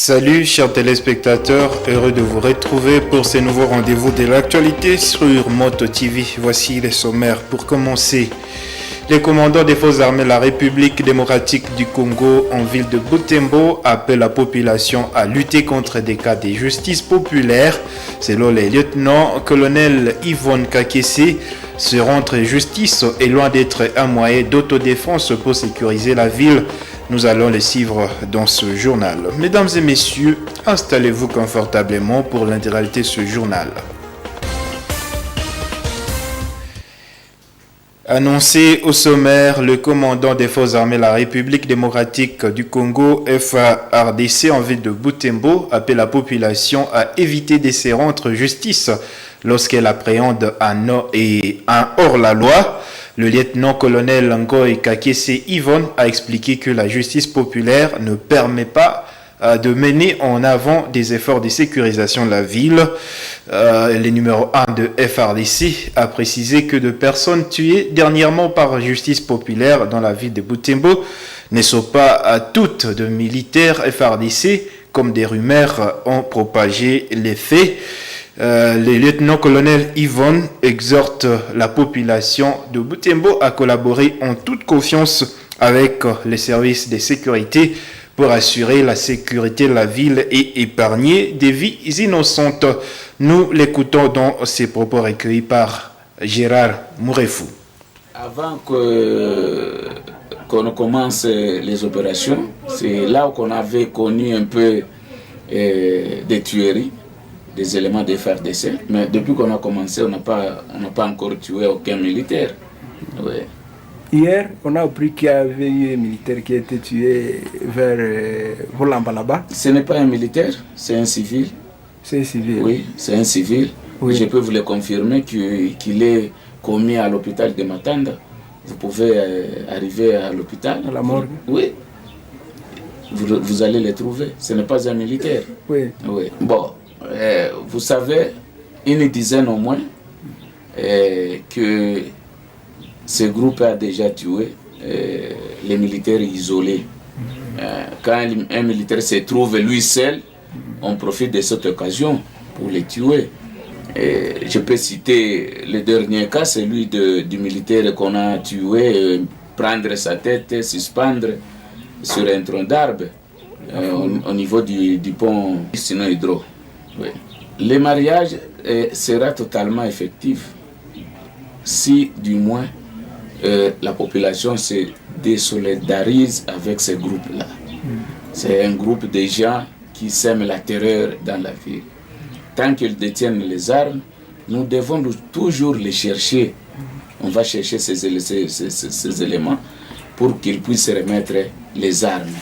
Salut chers téléspectateurs, heureux de vous retrouver pour ce nouveau rendez-vous de l'actualité sur Moto TV. Voici les sommaires. Pour commencer, les commandants des forces armées de la République démocratique du Congo en ville de Butembo appellent la population à lutter contre des cas de justice populaire. Selon les lieutenants-colonels Yvonne Kakessi, se rendre justice est loin d'être un moyen d'autodéfense pour sécuriser la ville. Nous allons les suivre dans ce journal. Mesdames et messieurs, installez-vous confortablement pour l'intégralité de ce journal. Annoncé au sommaire, le commandant des forces armées de la République démocratique du Congo, FARDC, en ville de Butembo, appelle la population à éviter de se rendre justice lorsqu'elle appréhende un hors-la-loi. Le lieutenant-colonel Ngoy Kakessi Yvonne a expliqué que la justice populaire ne permet pas de mener en avant des efforts de sécurisation de la ville. Le numéro 1 de FARDC a précisé que de personnes tuées dernièrement par justice populaire dans la ville de Butembo ne sont pas toutes de militaires FARDC, comme des rumeurs ont propagé les faits. Le lieutenant-colonel Yvonne exhorte la population de Butembo à collaborer en toute confiance avec les services de sécurité pour assurer la sécurité de la ville et épargner des vies innocentes. Nous l'écoutons dans ses propos recueillis par Gérard Mourefou. Avant qu'on commence les opérations, c'est là qu'on avait connu un peu des tueries, des éléments de FARDC. Mais depuis qu'on a commencé, on n'a pas encore tué aucun militaire. Ouais. Hier, on a appris qu'il y avait eu un militaire qui a été tué vers Volambalaba. Ce n'est pas un militaire, c'est un civil. C'est un civil? Oui, c'est un civil. Oui. Je peux vous le confirmer qu'il est commis à l'hôpital de Matanda. Vous pouvez arriver à l'hôpital. À la morgue? Oui. Vous allez le trouver. Ce n'est pas un militaire. Oui. Oui. Bon, vous savez, une dizaine au moins, que ce groupe a déjà tué les militaires isolés. Quand un militaire se trouve lui seul, on profite de cette occasion pour les tuer. Je peux citer le dernier cas, celui du militaire qu'on a tué, prendre sa tête, suspendre sur un tronc d'arbre au niveau du pont Sino Hydro. Oui. Le mariage sera totalement effectif si du moins la population se désolidarise avec ce groupe-là. C'est un groupe de gens qui sèment la terreur dans la ville. Tant qu'ils détiennent les armes, nous devons toujours les chercher. On va chercher ces éléments pour qu'ils puissent remettre les armes.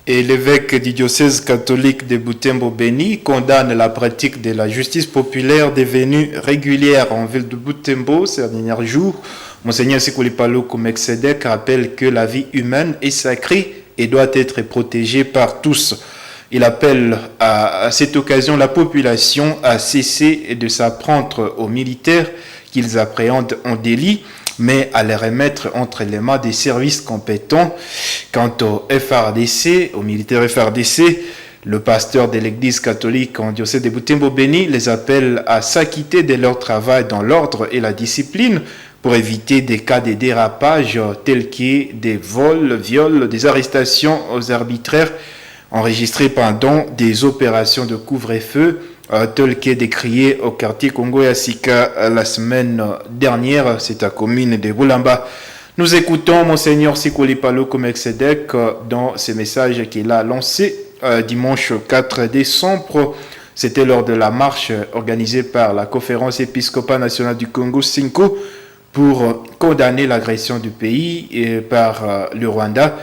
Et l'évêque du diocèse catholique de Butembo-Beni condamne la pratique de la justice populaire devenue régulière en ville de Butembo ces derniers jours. Monseigneur Sikuli Paluku Melkisedek rappelle que la vie humaine est sacrée et doit être protégée par tous. Il appelle à cette occasion la population à cesser de s'apprendre aux militaires qu'ils appréhendent en délit, mais à les remettre entre les mains des services compétents. Quant au FARDC, aux militaires FARDC, le pasteur de l'église catholique en diocèse de Butembo-Beni les appelle à s'acquitter de leur travail dans l'ordre et la discipline pour éviter des cas de dérapage tels que des vols, viols, des arrestations aux arbitraires enregistrées pendant des opérations de couvre-feu tel que décrié au quartier Congo Yassika la semaine dernière, c'est à la commune de Boulamba. Nous écoutons Monseigneur Sikuli Paluku Melkisedek dans ce message qu'il a lancé dimanche 4 décembre. C'était lors de la marche organisée par la Conférence épiscopale nationale du Congo, SINCO, pour condamner l'agression du pays par le Rwanda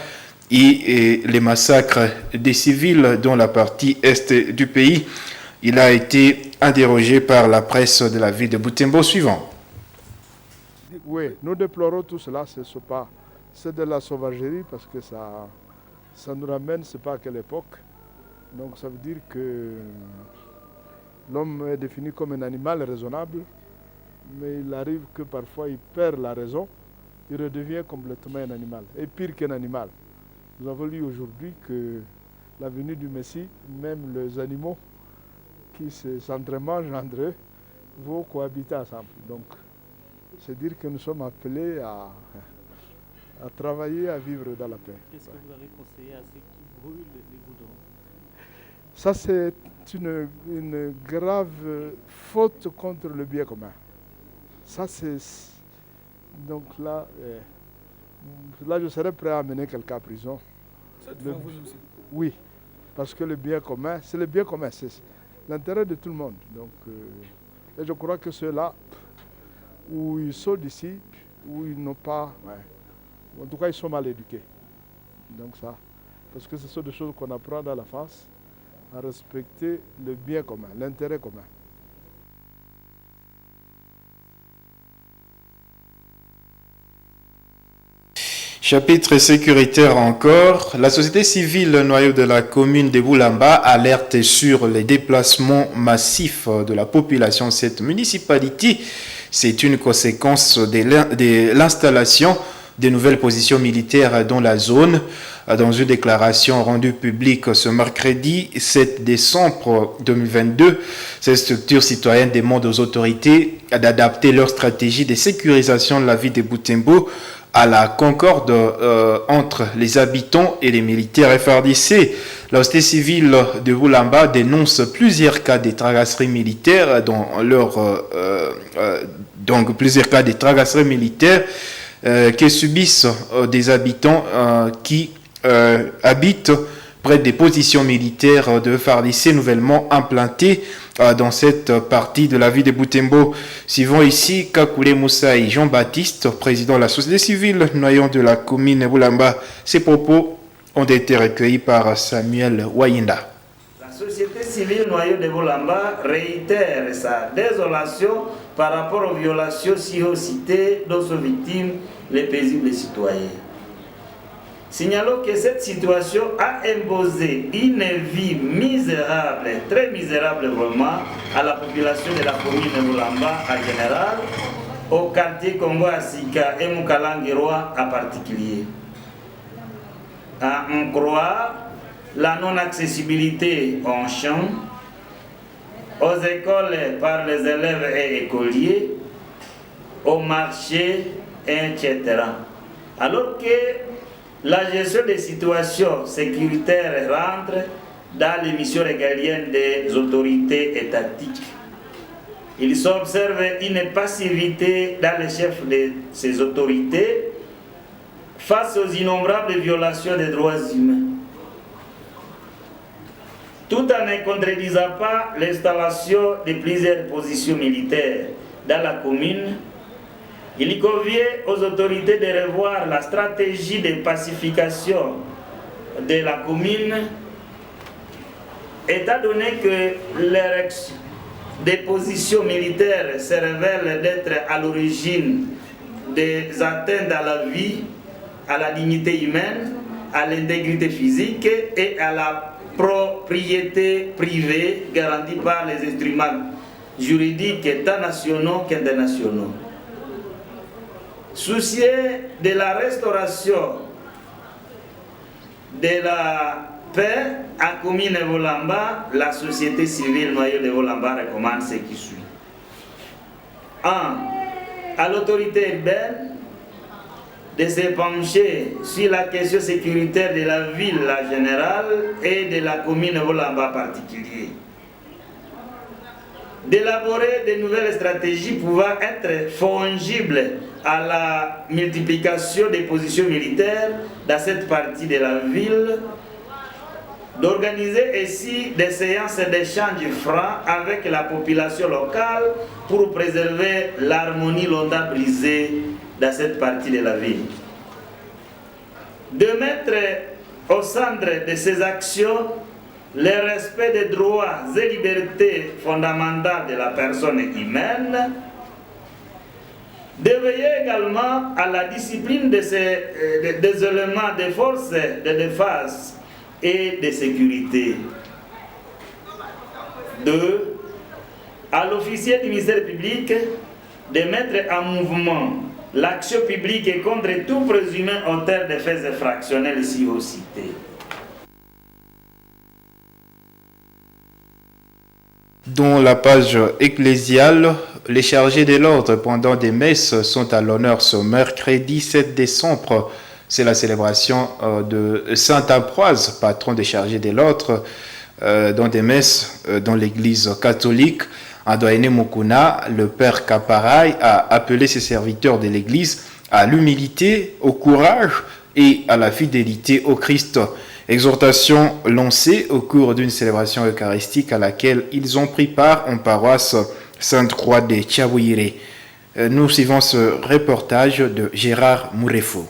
et les massacres des civils dans la partie est du pays. Il a été interrogé par la presse de la ville de Butembo suivant. Oui, nous déplorons tout cela, c'est de la sauvagerie parce que ça nous ramène, c'est pas à quelle époque. Donc ça veut dire que l'homme est défini comme un animal raisonnable, mais il arrive que parfois il perd la raison, il redevient complètement un animal, et pire qu'un animal. Nous avons lu aujourd'hui que la venue du Messie, même les animaux qui s'entremangent entre eux, vont cohabiter ensemble. Donc, c'est dire que nous sommes appelés à travailler, à vivre dans la paix. Qu'est-ce que vous avez conseillé à ceux qui brûlent les goudrons? Ça, c'est une grave faute contre le bien commun. Ça, c'est... Donc là, je serais prêt à amener quelqu'un à prison. Vous aussi. Oui, parce que le bien commun, c'est le bien commun, c'est l'intérêt de tout le monde. Donc, et je crois que ceux-là, où ils sont d'ici, où ils n'ont pas... Ouais, en tout cas, ils sont mal éduqués. Donc ça, parce que ce sont des choses qu'on apprend dans la face, à respecter le bien commun, l'intérêt commun. Chapitre sécuritaire encore, la société civile noyau de la commune de Boulamba alerte sur les déplacements massifs de la population de cette municipalité. C'est une conséquence de l'installation de nouvelles positions militaires dans la zone. Dans une déclaration rendue publique ce mercredi 7 décembre 2022, ces structures citoyennes demandent aux autorités d'adapter leur stratégie de sécurisation de la ville de Butembo à la concorde entre les habitants et les militaires FARDC. La société civile de Boulamba dénonce plusieurs cas de tracasseries militaires que subissent des habitants qui habitent près des positions militaires de FARDC nouvellement implantées dans cette partie de la ville de Butembo. Suivons ici Kakule Moussaï Jean-Baptiste, président de la société civile noyau de la commune de Boulamba. Ces propos ont été recueillis par Samuel Wayinda. La société civile noyau de Boulamba réitère sa désolation par rapport aux violations citées dont sont victimes les paisibles citoyens. Signalons que cette situation a imposé une vie misérable, très misérable vraiment, à la population de la commune de Boulamba en général, au quartier Congo Asika et Mukalangiroa en particulier. À en croire, la non-accessibilité en champ, aux écoles par les élèves et écoliers, au marché, etc. Alors que la gestion des situations sécuritaires rentre dans les missions régaliennes des autorités étatiques. Il s'observe une passivité dans les chefs de ces autorités face aux innombrables violations des droits humains. Tout en ne contredisant pas l'installation de plusieurs positions militaires dans la commune, il convient aux autorités de revoir la stratégie de pacification de la commune, étant donné que l'érection des positions militaires se révèle d'être à l'origine des atteintes à la vie, à la dignité humaine, à l'intégrité physique et à la propriété privée garantie par les instruments juridiques tant nationaux qu'internationaux. Soucieux de la restauration de la paix à commune Boulamba, la société civile noyau de Boulamba recommande ce qui suit. 1. À l'autorité urbaine de se pencher sur la question sécuritaire de la ville en général et de la commune Boulamba en particulier. D'élaborer de nouvelles stratégies pouvant être fongibles à la multiplication des positions militaires dans cette partie de la ville, d'organiser ainsi des séances d'échange francs avec la population locale pour préserver l'harmonie longtemps brisée dans cette partie de la ville. De mettre au centre de ces actions le respect des droits et libertés fondamentales de la personne humaine, de veiller également à la discipline des éléments des forces de défense et de sécurité. 2. À l'officier du ministère public de mettre en mouvement l'action publique et contre tout présumé auteur de faits infractionnels ici au cités. Dans la page ecclésiale, les chargés de l'ordre pendant des messes sont à l'honneur ce mercredi 7 décembre. C'est la célébration de Saint Ambroise, patron des chargés de l'ordre, dans des messes dans l'église catholique. En Doyenné Mukuna, le père Kaparay a appelé ses serviteurs de l'église à l'humilité, au courage et à la fidélité au Christ. Exhortation lancée au cours d'une célébration eucharistique à laquelle ils ont pris part en paroisse Sainte-Croix de Tchabouiré. Nous suivons ce reportage de Gérard Mourefo.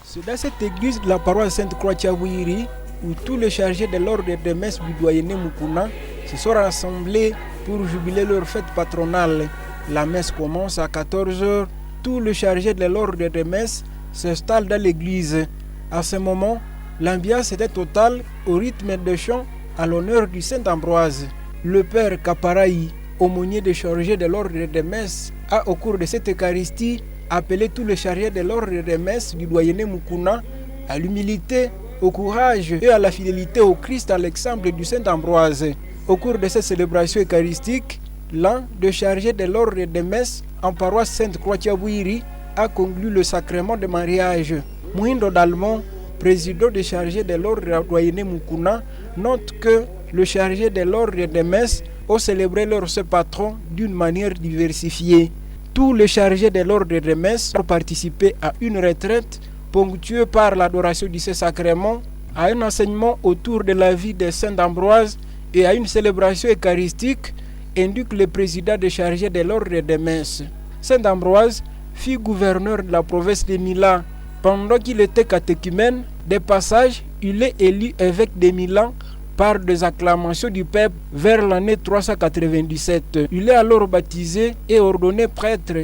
C'est dans cette église de la paroisse Sainte-Croix de Tchabouiré où tous les chargés de l'ordre de messe du Doyenné Mukuna se sont rassemblés pour jubiler leur fête patronale. La messe commence à 14h. Tous les chargés de l'ordre de messe s'installent dans l'église. À ce moment, l'ambiance était totale au rythme de chants à l'honneur du Saint Ambroise. Le père Kaparaï, aumônier des chargés de l'ordre de messe, a au cours de cette Eucharistie appelé tous les chargés de l'ordre de messe du Doyenné Mukuna à l'humilité, au courage et à la fidélité au Christ à l'exemple du Saint Ambroise. Au cours de cette célébration eucharistique, l'un des chargés de l'ordre de messe en paroisse Sainte-Croix Tchabouiré a conclu le sacrement de mariage. Mouhindo Dalmon, président des chargés de l'ordre de Doyenné Mukuna, note que le chargé de l'ordre de messe ont célébré leur saint patron d'une manière diversifiée. Tous les chargés de l'ordre de messe ont participé à une retraite ponctuée par l'adoration du Saint-Sacrement, à un enseignement autour de la vie de Saint Ambroise et à une célébration eucharistique, indique le président des chargés de l'ordre de messe. Saint Ambroise fut gouverneur de la province de Milan. Pendant qu'il était catéchumène, de passage, il est élu évêque de Milan par des acclamations du peuple vers l'année 397. Il est alors baptisé et ordonné prêtre,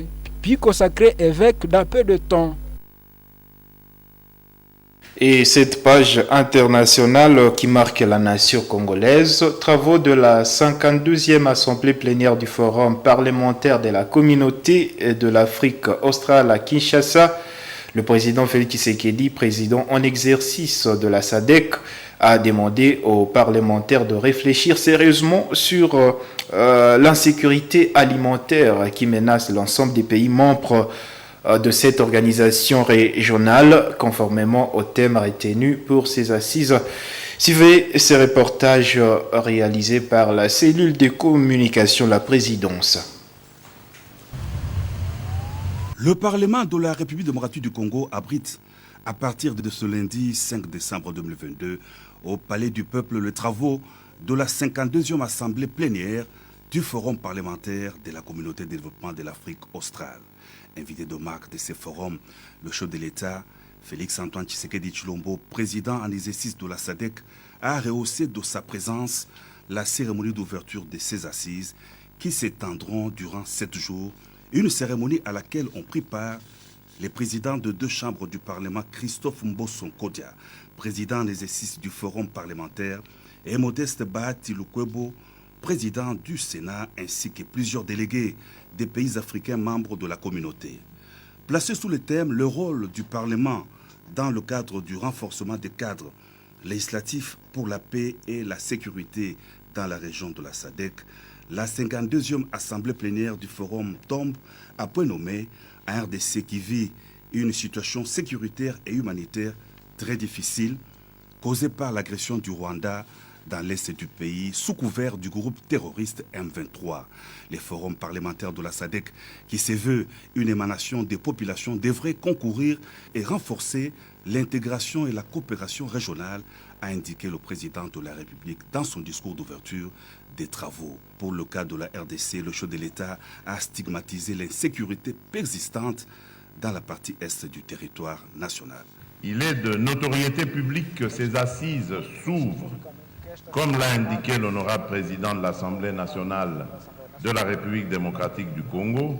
puis consacré évêque dans peu de temps. Et cette page internationale qui marque la nation congolaise, travaux de la 52e Assemblée plénière du Forum parlementaire de la communauté de l'Afrique australe à Kinshasa. Le président Félix Tshisekedi, président en exercice de la SADC, a demandé aux parlementaires de réfléchir sérieusement sur l'insécurité alimentaire qui menace l'ensemble des pays membres de cette organisation régionale, conformément au thème retenu pour ces assises. Suivez ces reportages réalisés par la cellule de communication de la présidence. Le Parlement de la République démocratique du Congo abrite, à partir de ce lundi 5 décembre 2022, au Palais du Peuple, les travaux de la 52e Assemblée plénière du Forum parlementaire de la communauté de développement de l'Afrique australe. Invité de marque de ce forum, le chef de l'État, Félix-Antoine Tshisekedi Tshilombo, président en exercice de la SADC, a rehaussé de sa présence la cérémonie d'ouverture de ces assises qui s'étendront durant 7 jours. Une cérémonie à laquelle ont pris part les présidents de 2 chambres du Parlement, Christophe Mbosso-Kodia, président en exercice du Forum parlementaire, et Modeste Bahati Lukwebo, président du Sénat, ainsi que plusieurs délégués des pays africains membres de la communauté. Placé sous le thème « Le rôle du Parlement dans le cadre du renforcement des cadres législatifs pour la paix et la sécurité dans la région de la SADC », la 52e Assemblée plénière du Forum tombe à point nommé à RDC qui vit une situation sécuritaire et humanitaire très difficile causée par l'agression du Rwanda dans l'est du pays, sous couvert du groupe terroriste M23. Les forums parlementaires de la SADC, qui se veut une émanation des populations, devraient concourir et renforcer l'intégration et la coopération régionale, a indiqué le président de la République dans son discours d'ouverture des travaux. Pour le cas de la RDC, le chef de l'État a stigmatisé l'insécurité persistante dans la partie est du territoire national. Il est de notoriété publique que ces assises s'ouvrent, comme l'a indiqué l'honorable président de l'Assemblée nationale de la République démocratique du Congo,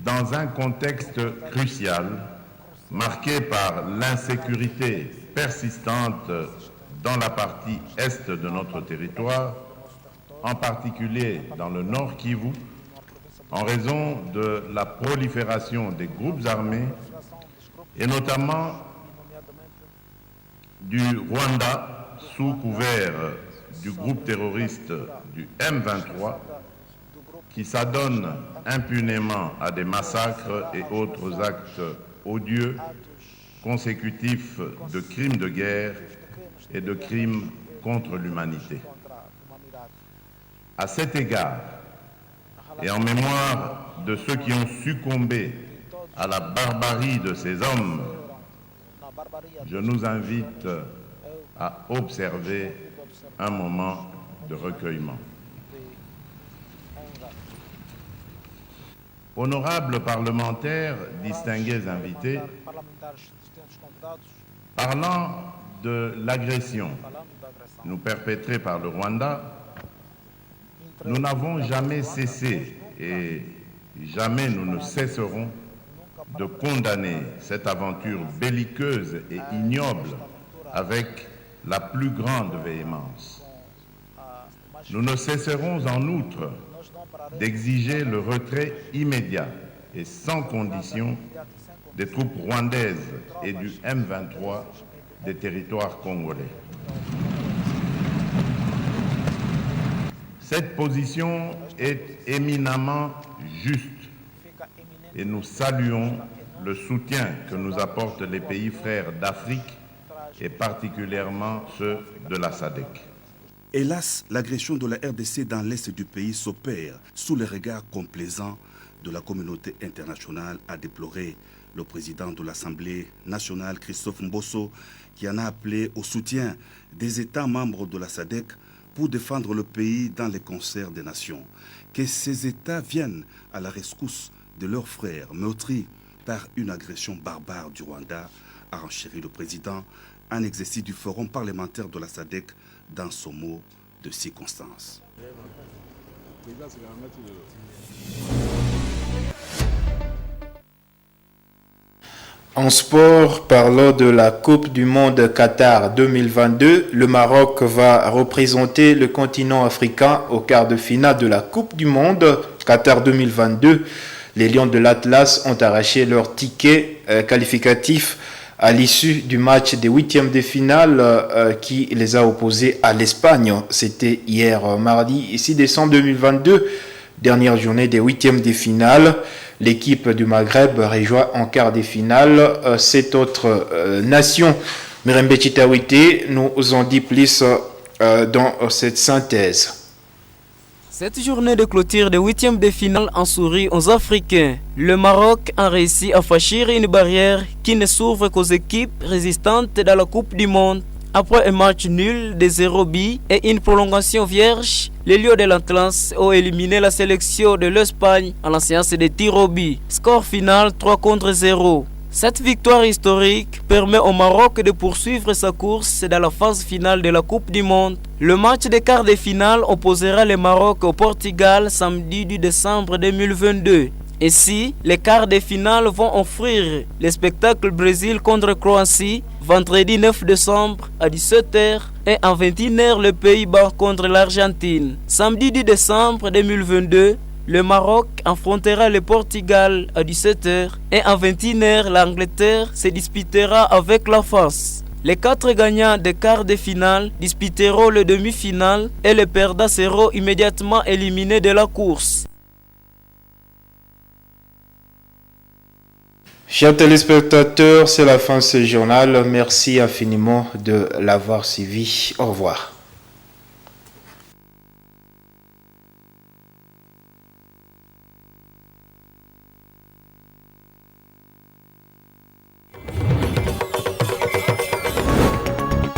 dans un contexte crucial marqué par l'insécurité persistante dans la partie est de notre territoire, en particulier dans le Nord Kivu, en raison de la prolifération des groupes armés et notamment du Rwanda sous couvert du groupe terroriste du M23 qui s'adonne impunément à des massacres et autres actes odieux consécutifs de crimes de guerre et de crimes contre l'humanité. À cet égard, et en mémoire de ceux qui ont succombé à la barbarie de ces hommes, je nous invite à observer un moment de recueillement. Honorables parlementaires, distingués invités, parlant de l'agression nous perpétrée par le Rwanda, nous n'avons jamais cessé et jamais nous ne cesserons de condamner cette aventure belliqueuse et ignoble avec la plus grande véhémence. Nous ne cesserons en outre d'exiger le retrait immédiat et sans condition des troupes rwandaises et du M23 des territoires congolais. Cette position est éminemment juste et nous saluons le soutien que nous apportent les pays frères d'Afrique et particulièrement ceux de la SADC. Hélas, l'agression de la RDC dans l'est du pays s'opère sous le regard complaisant de la communauté internationale, a déploré le président de l'Assemblée nationale, Christophe Mbosso, qui en a appelé au soutien des États membres de la SADC pour défendre le pays dans les concerts des nations. Que ces États viennent à la rescousse de leurs frères meurtris par une agression barbare du Rwanda, a renchéri le président, en exercice du forum parlementaire de la SADC dans son mot de circonstance. En sport, parlons de la Coupe du Monde Qatar 2022. Le Maroc va représenter le continent africain au quart de finale de la Coupe du Monde Qatar 2022. Les Lions de l'Atlas ont arraché leur ticket qualificatif à l'issue du match des huitièmes de finale qui les a opposés à l'Espagne. C'était hier mardi 6 décembre 2022, dernière journée des huitièmes de finale. L'équipe du Maghreb rejoint en quart de finale cette autre nation. Mirembe Chitawite nous en dit plus dans cette synthèse. Cette journée de clôture de huitième de finale en sourit aux Africains. Le Maroc a réussi à franchir une barrière qui ne s'ouvre qu'aux équipes résistantes dans la Coupe du Monde. Après un match nul de 0 buts et une prolongation vierge, les Lions de l'Atlas ont éliminé la sélection de l'Espagne en la séance de tir au but. Score final 3-0. Cette victoire historique permet au Maroc de poursuivre sa course dans la phase finale de la Coupe du Monde. Le match de quart de finale opposera le Maroc au Portugal samedi 10 décembre 2022. Ainsi, les quarts de finale vont offrir le spectacle Brésil contre Croatie vendredi 9 décembre à 17h et à 21h le Pays-Bas contre l'Argentine. Samedi 10 décembre 2022, le Maroc affrontera le Portugal à 17h et à 21h l'Angleterre se disputera avec la France. Les 4 gagnants des quarts de finale disputeront le demi-finale et les perdants seront immédiatement éliminés de la course. Chers téléspectateurs, c'est la fin de ce journal. Merci infiniment de l'avoir suivi. Au revoir.